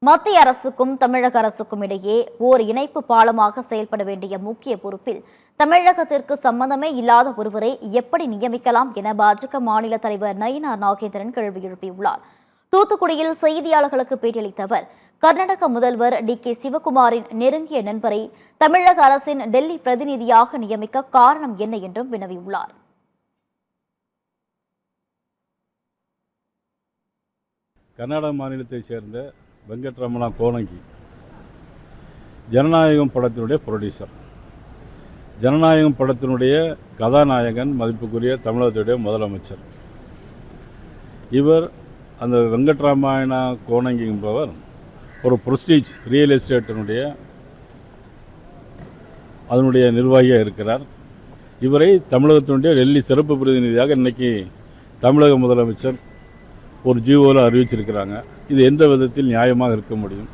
மத்திய அரசுக்கும் தமிழக அரசுக்கும் இடையே ஓர் இணைப்பு பாலமாக செயல்பட வேண்டிய முக்கிய பொறுப்பில் தமிழகத்திற்கு சம்பந்தமே இல்லாத ஒருவரை எப்படி நியமிக்கலாம் என பாஜக மாநில தலைவர் நயினார் நாகேந்திரன் கேள்வி எழுப்பியுள்ளார். தூத்துக்குடியில் செய்தியாளர்களுக்கு பேட்டியளித்த அவர், கர்நாடக முதல்வர் டி.கே. சிவகுமாரின் நெருங்கிய நண்பரை தமிழக அரசின் டெல்லி பிரதிநிதியாக நியமிக்க காரணம் என்ன என்றும் வினவியுள்ளார். கர்நாடக மாநிலத்தைச் சேர்ந்த வெங்கட்ரமணா கோனங்கி ஜனநாயகம் படத்தினுடைய ப்ரொடியூசர், ஜனநாயகம் படத்தினுடைய கதாநாயகன், மதிப்புக்குரிய தமிழகத்துடைய முதலமைச்சர். இவர் அந்த வெங்கட்ராமாயணா கோனங்கி என்பவர் ஒரு ப்ரெஸ்டீஜ் ரியல் எஸ்டேட்டினுடைய அதனுடைய நிர்வாகியாக இருக்கிறார். இவரை தமிழகத்தினுடைய டெல்லி சிறப்பு பிரதிநிதியாக இன்றைக்கி தமிழக முதலமைச்சர் ஒரு ஜிஓவில் அறிவிச்சிருக்கிறாங்க. இது எந்த விதத்தில் நியாயமாக இருக்க முடியும்?